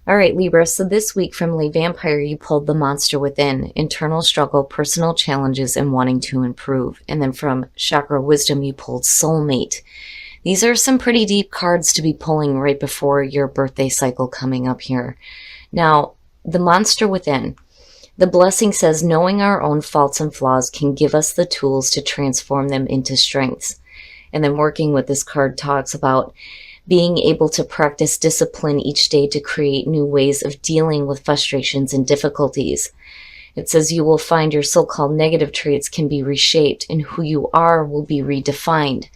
All right, Libra. So this week from Lay Vampire, you pulled the monster within, internal struggle, personal challenges, and wanting to improve. And then from Chakra Wisdom, you pulled soulmate. These are some pretty deep cards to be pulling right before your birthday cycle coming up here. Now, the monster within. The blessing says knowing our own faults and flaws can give us the tools to transform them into strengths. And then working with this card talks about being able to practice discipline each day to create new ways of dealing with frustrations and difficulties. It says you will find your so-called negative traits can be reshaped and who you are will be redefined.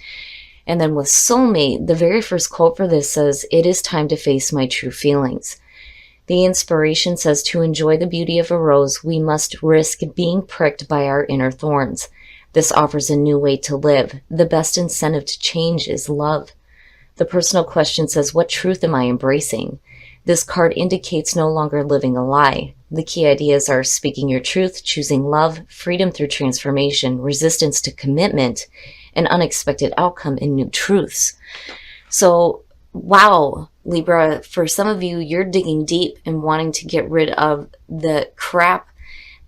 And then with soulmate, the very first quote for this says, "It is time to face my true feelings." The inspiration says to enjoy the beauty of a rose, we must risk being pricked by our inner thorns. This offers a new way to live. The best incentive to change is love. The personal question says, what truth am I embracing? This card indicates no longer living a lie. The key ideas are speaking your truth, choosing love, freedom through transformation, resistance to commitment, an unexpected outcome, and new truths. So, wow, Libra, for some of you, you're digging deep and wanting to get rid of the crap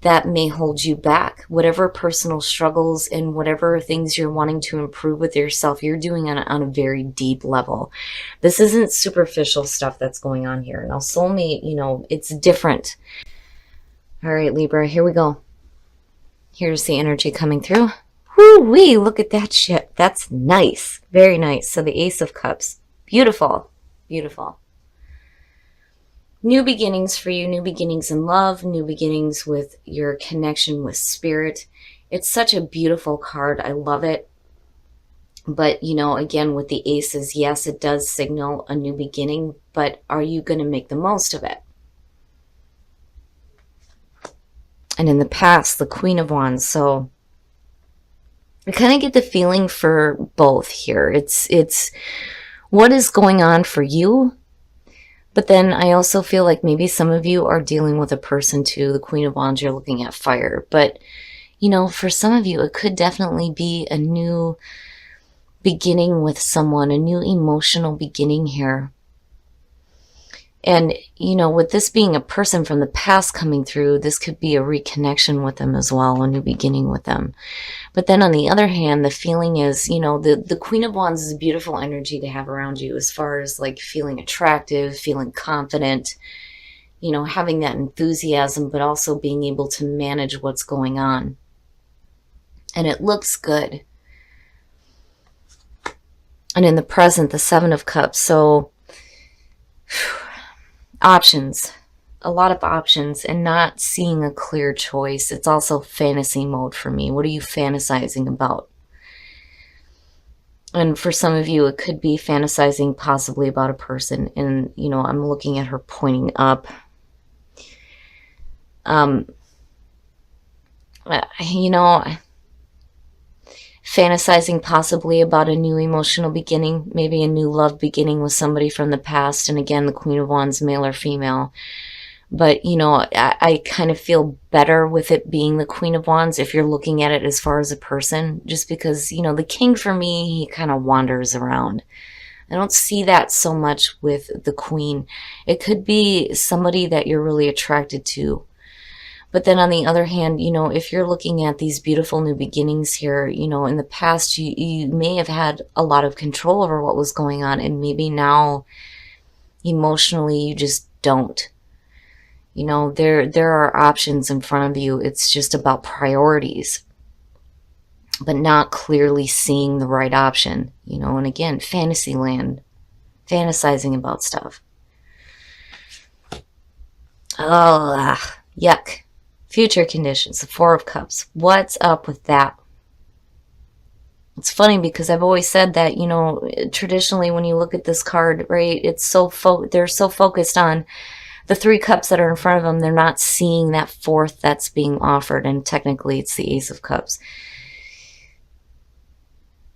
that may hold you back. Whatever personal struggles and whatever things you're wanting to improve with yourself, you're doing it on a very deep level. This isn't superficial stuff that's going on here. Now, soulmate, it's different. All right, Libra, here we go. Here's the energy coming through. Woo-wee, look at that shit. That's nice. Very nice. So the Ace of Cups. Beautiful. Beautiful. New beginnings for you, new beginnings in love, new beginnings with your connection with spirit. It's such a beautiful card. I love it. But, again, with the aces, yes, it does signal a new beginning, but are you going to make the most of it? And in the past, the Queen of Wands. So I kind of get the feeling for both here. It's what is going on for you. But then I also feel like maybe some of you are dealing with a person too. The Queen of Wands, you're looking at fire. But, for some of you, it could definitely be a new beginning with someone, a new emotional beginning here. And, with this being a person from the past coming through, this could be a reconnection with them as well, a new beginning with them. But then on the other hand, the feeling is, the Queen of Wands is a beautiful energy to have around you as far as like feeling attractive, feeling confident, having that enthusiasm, but also being able to manage what's going on. And it looks good. And in the present, the Seven of Cups. So options, a lot of options, and not seeing a clear choice. It's also fantasy mode for me. What are you fantasizing about? And for some of you, it could be fantasizing possibly about a person. And, I'm looking at her pointing up. Fantasizing possibly about a new emotional beginning, maybe a new love beginning with somebody from the past. And again, the Queen of Wands, male or female. But, I kind of feel better with it being the Queen of Wands if you're looking at it as far as a person. Just because, the King for me, he kind of wanders around. I don't see that so much with the Queen. It could be somebody that you're really attracted to. But then on the other hand, if you're looking at these beautiful new beginnings here, in the past, you may have had a lot of control over what was going on. And maybe now, emotionally, you just don't. There are options in front of you. It's just about priorities. But not clearly seeing the right option. And again, fantasy land. Fantasizing about stuff. Oh, yuck. Future conditions, the Four of Cups. What's up with that? It's funny because I've always said that, traditionally when you look at this card, right, it's they're so focused on the three cups that are in front of them. They're not seeing that fourth that's being offered, and technically it's the Ace of Cups.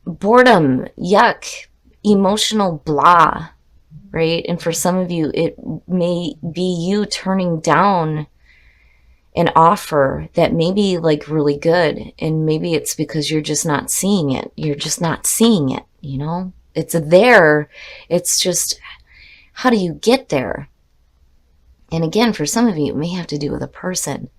Boredom, yuck, emotional blah, right? And for some of you, it may be you turning down an offer that may be like really good, and maybe it's because you're just not seeing it. You're just not seeing it, It's there. It's just, how do you get there? And again, for some of you, it may have to do with a person.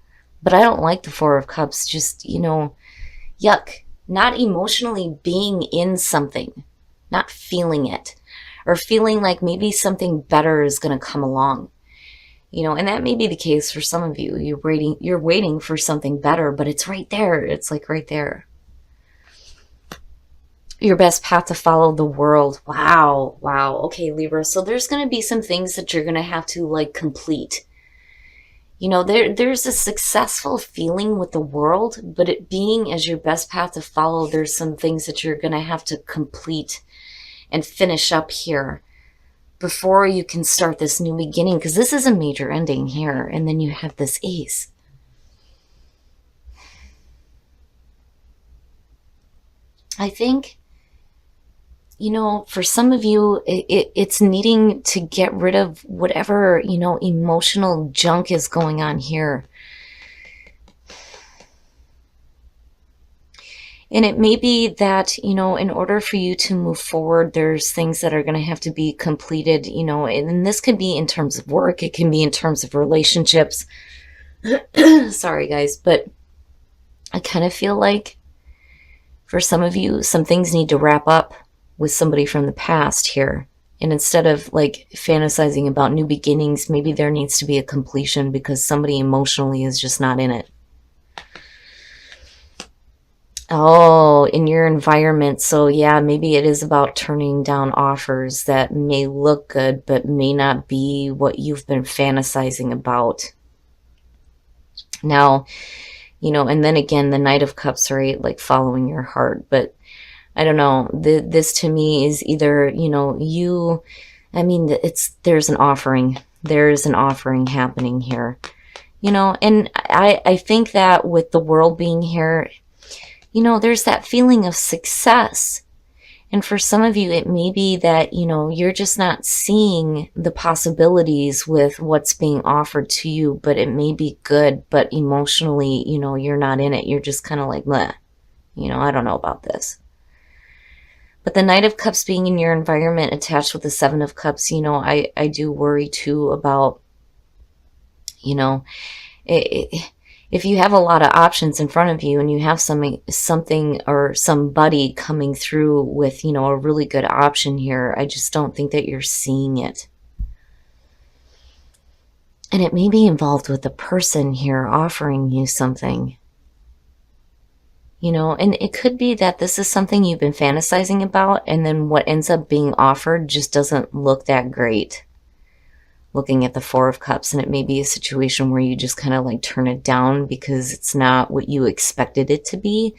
But I don't like the Four of Cups. Just, yuck. Not emotionally being in something, not feeling it, or feeling like maybe something better is going to come along. And that may be the case for some of you. You're waiting for something better, but it's right there. It's like right there. Your best path to follow, the world. Wow. Okay, Libra. So there's going to be some things that you're going to have to like complete. There's a successful feeling with the world, but it being as your best path to follow, there's some things that you're going to have to complete and finish up here before you can start this new beginning, because this is a major ending here. And then you have this Ace. I think, for some of you, it's needing to get rid of whatever, emotional junk is going on here. And it may be that, in order for you to move forward, there's things that are going to have to be completed, and this could be in terms of work. It can be in terms of relationships. Sorry, guys, but I kind of feel like for some of you, some things need to wrap up with somebody from the past here. And instead of like fantasizing about new beginnings, maybe there needs to be a completion because somebody emotionally is just not in it. Oh, in your environment. So yeah, maybe it is about turning down offers that may look good, but may not be what you've been fantasizing about. Now, and then again, the Knight of Cups, right? Like following your heart. But I don't know. This to me is either, there's an offering. There's an offering happening here. And I think that with the world being here, there's that feeling of success. And for some of you, it may be that, you're just not seeing the possibilities with what's being offered to you, but it may be good, but emotionally, you're not in it. You're just kind of like, bleh, I don't know about this. But the Knight of Cups being in your environment attached with the Seven of Cups, I do worry too about, if you have a lot of options in front of you and you have something or somebody coming through with, a really good option here, I just don't think that you're seeing it. And it may be involved with the person here offering you something. And it could be that this is something you've been fantasizing about, and then what ends up being offered just doesn't look that great. Looking at the Four of Cups, and it may be a situation where you just kind of like turn it down because it's not what you expected it to be.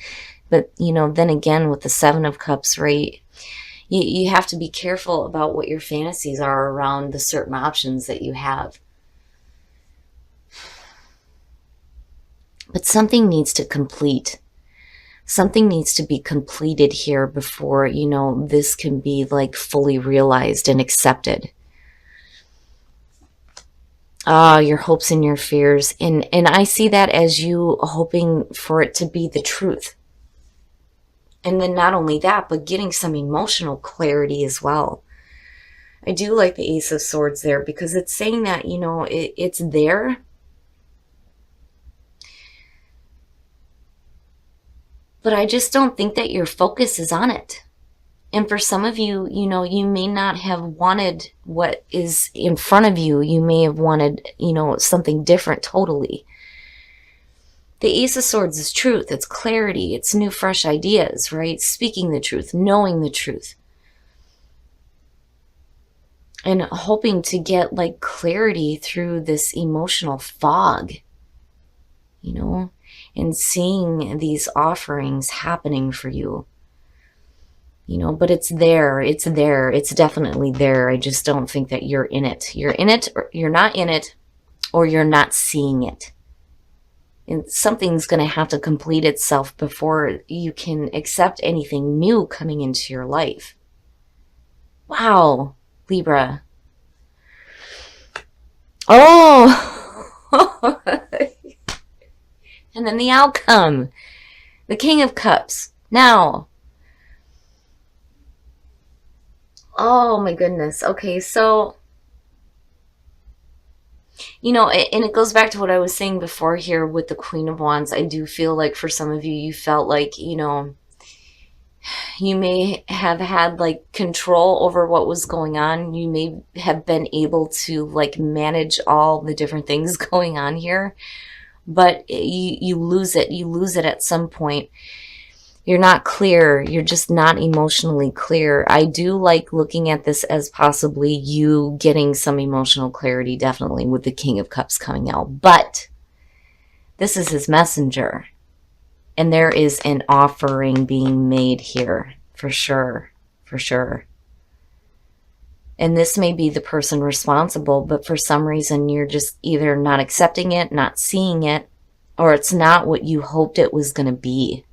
But, then again, with the Seven of Cups, right, you have to be careful about what your fantasies are around the certain options that you have. But something needs to complete. Something needs to be completed here before, this can be like fully realized and accepted. Your hopes and your fears. And I see that as you hoping for it to be the truth. And then not only that, but getting some emotional clarity as well. I do like the Ace of Swords there because it's saying that, it's there. But I just don't think that your focus is on it. And for some of you, you may not have wanted what is in front of you. You may have wanted, something different totally. The Ace of Swords is truth. It's clarity. It's new, fresh ideas, right? Speaking the truth, knowing the truth. And hoping to get like clarity through this emotional fog, and seeing these offerings happening for you. But it's there. It's there. It's definitely there. I just don't think that you're in it. You're in it, or you're not in it, or you're not seeing it. And something's going to have to complete itself before you can accept anything new coming into your life. Wow, Libra. Oh! And then the outcome. The King of Cups. Now. Oh my goodness. Okay, so You know, and it goes back to what I was saying before here with the Queen of Wands. I do feel like for some of you, you felt like, you know, you may have had like control over what was going on. You may have been able to like manage all the different things going on here, but you lose it. You lose it at some point. You're not clear. You're just not emotionally clear. I do like looking at this as possibly you getting some emotional clarity, definitely, with the King of Cups coming out. But this is his messenger. And there is an offering being made here, for sure, for sure. And this may be the person responsible, but for some reason you're just either not accepting it, not seeing it, or it's not what you hoped it was going to be.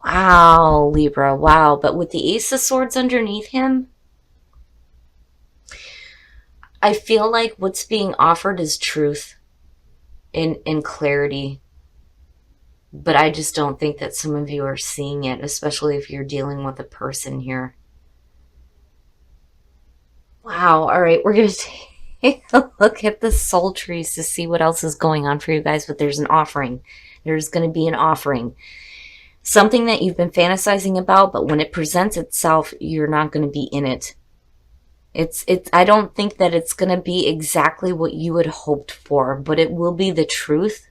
Wow, Libra, wow. But with the Ace of Swords underneath him, I feel like what's being offered is truth and clarity. But I just don't think that some of you are seeing it, especially if you're dealing with a person here. Wow. All right. We're going to take a look at the soul trees to see what else is going on for you guys. But there's an offering. There's going to be an offering. Something that you've been fantasizing about, but when it presents itself, you're not going to be in it. I don't think that it's going to be exactly what you had hoped for, but it will be the truth.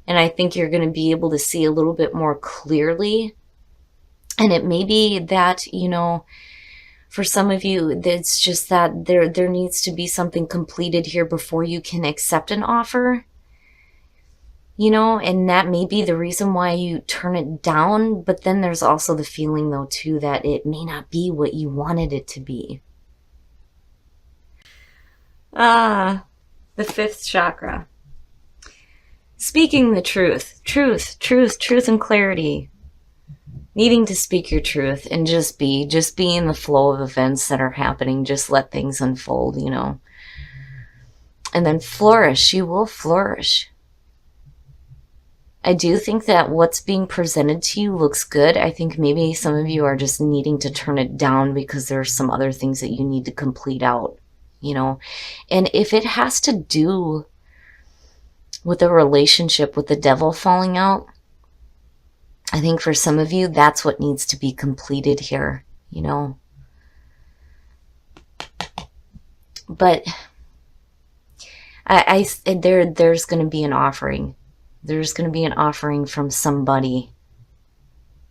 And I think you're going to be able to see a little bit more clearly. And it may be that, you know, for some of you, it's just that there needs to be something completed here before you can accept an offer. You know, and that may be the reason why you turn it down. But then there's also the feeling, though, too, that it may not be what you wanted it to be. Ah, the fifth chakra. Speaking the truth, truth and clarity. Needing to speak your truth and just be in the flow of events that are happening. Just let things unfold, you know. And then flourish. You will flourish. I do think that what's being presented to you looks good. I think maybe some of you are just needing to turn it down because there are some other things that you need to complete out, you know. And if it has to do with a relationship with the devil falling out, I think for some of you, that's what needs to be completed here, you know. But there's going to be an offering. There's going to be an offering from somebody.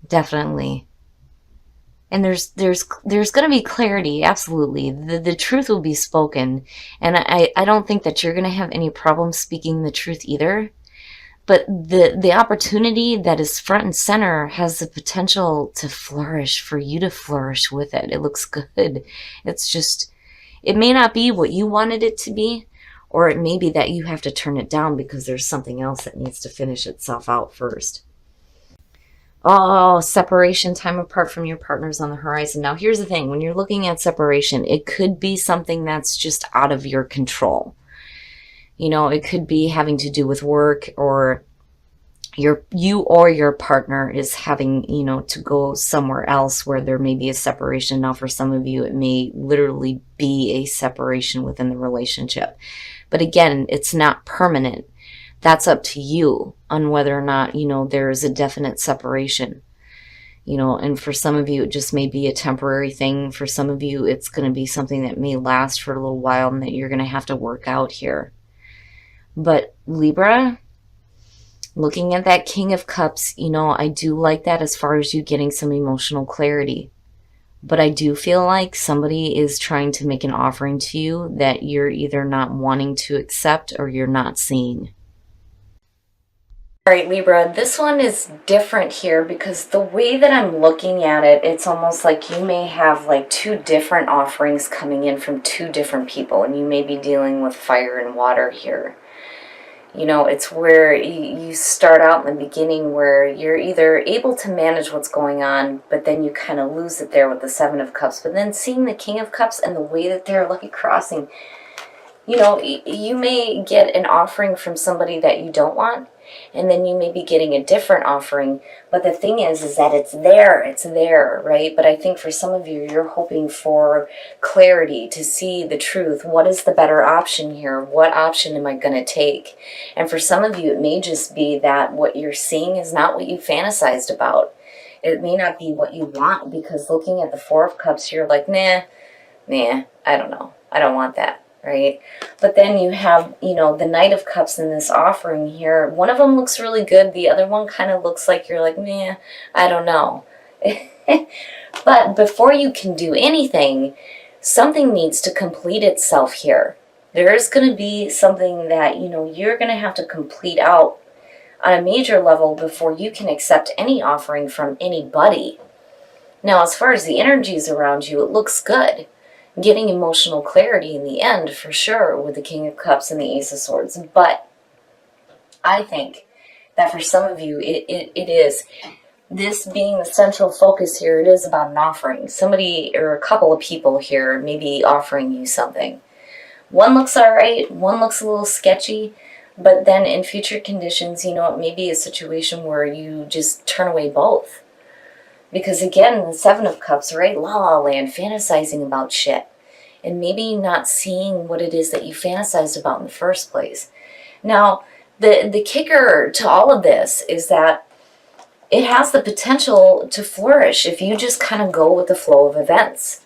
Definitely. And there's going to be clarity, absolutely. The truth will be spoken. And I don't think that you're going to have any problem speaking the truth either. But the opportunity that is front and center has the potential to flourish, for you to flourish with it. It looks good. It's just, it may not be what you wanted it to be, or it may be that you have to turn it down because there's something else that needs to finish itself out first. Oh, separation, time apart from your partners on the horizon. Now, here's the thing. When you're looking at separation, it could be something that's just out of your control. You know, it could be having to do with work, or you or your partner is having, you know, to go somewhere else where there may be a separation. Now, for some of you, it may literally be a separation within the relationship. But again, it's not permanent. That's up to you on whether or not, you know, there is a definite separation. You know, and for some of you, it just may be a temporary thing. For some of you, it's going to be something that may last for a little while and that you're going to have to work out here. But Libra, looking at that King of Cups, you know, I do like that as far as you getting some emotional clarity. But I do feel like somebody is trying to make an offering to you that you're either not wanting to accept or you're not seeing. All right, Libra, this one is different here because the way that I'm looking at it, it's almost like you may have like two different offerings coming in from two different people, and you may be dealing with fire and water here. You know, it's where you start out in the beginning where you're either able to manage what's going on, but then you kind of lose it there with the Seven of Cups. But then seeing the King of Cups and the way that they're lucky crossing, you know, you may get an offering from somebody that you don't want. and then you may be getting a different offering. But the thing is that it's there, right? But I think for some of you, you're hoping for clarity to see the truth. What is the better option here? What option am I going to take? And for some of you, it may just be that what you're seeing is not what you fantasized about. It may not be what you want, because looking at the Four of Cups, you're like, nah, I don't know. I don't want that, right? But then you have, the Knight of Cups in this offering here. One of them looks really good. The other one kind of looks like you're like, I don't know. But before you can do anything, something needs to complete itself here. There is going to be something that, you're going to have to complete out on a major level before you can accept any offering from anybody. Now, as far as the energies around you, it looks good. Getting emotional clarity in the end, for sure, with the King of Cups and the Ace of Swords. But I think that for some of you, it is, this being the central focus here, it is about an offering. Somebody or a couple of people here may be offering you something. One looks all right, one looks a little sketchy, but then in future conditions, it may be a situation where you just turn away both. Because again, the Seven of Cups, right? La la land, fantasizing about shit. And maybe not seeing what it is that you fantasized about in the first place. Now, the kicker to all of this is that it has the potential to flourish if you just kind of go with the flow of events.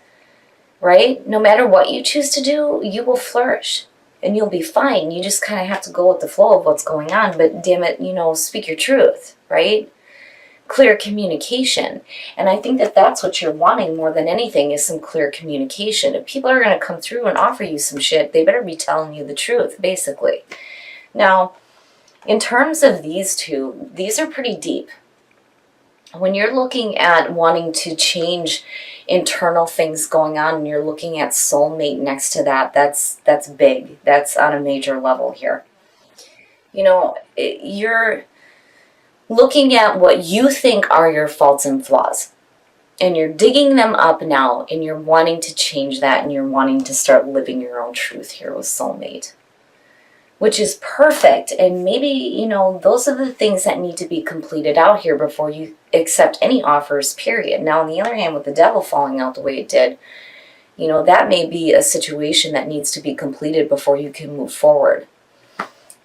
Right? No matter what you choose to do, you will flourish. And you'll be fine. You just kind of have to go with the flow of what's going on. But damn it, speak your truth, right? Clear communication. And I think that that's what you're wanting more than anything, is some clear communication. If people are going to come through and offer you some shit, they better be telling you the truth, basically. Now, in terms of these two, these are pretty deep. When you're looking at wanting to change internal things going on and you're looking at soulmate next to that, that's big. That's on a major level here. You're looking at what you think are your faults and flaws, and you're digging them up now, and you're wanting to change that, and you're wanting to start living your own truth here with soulmate, which is perfect. And maybe, those are the things that need to be completed out here before you accept any offers, period. Now, on the other hand, with the Devil falling out the way it did, that may be a situation that needs to be completed before you can move forward.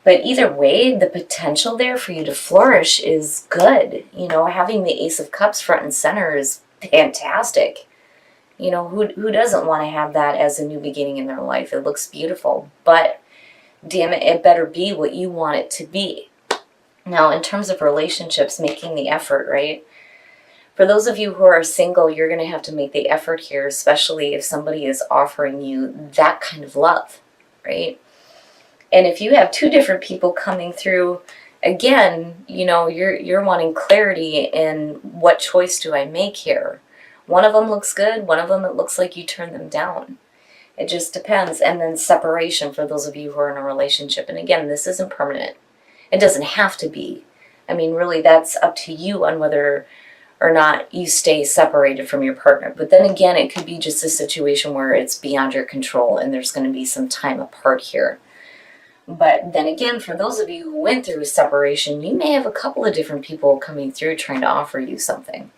But either way, the potential there for you to flourish is good. Having the Ace of Cups front and center is fantastic. Who doesn't want to have that as a new beginning in their life? It looks beautiful. But damn it, it better be what you want it to be. Now, in terms of relationships, making the effort, right? For those of you who are single, you're going to have to make the effort here, especially if somebody is offering you that kind of love, right? And if you have two different people coming through, again, you're wanting clarity in what choice do I make here. One of them looks good. One of them, it looks like you turn them down. It just depends. And then separation for those of you who are in a relationship. And again, this isn't permanent. It doesn't have to be. I mean, really, that's up to you on whether or not you stay separated from your partner. But then again, it could be just a situation where it's beyond your control and there's going to be some time apart here. But then again, for those of you who went through a separation, you may have a couple of different people coming through trying to offer you something.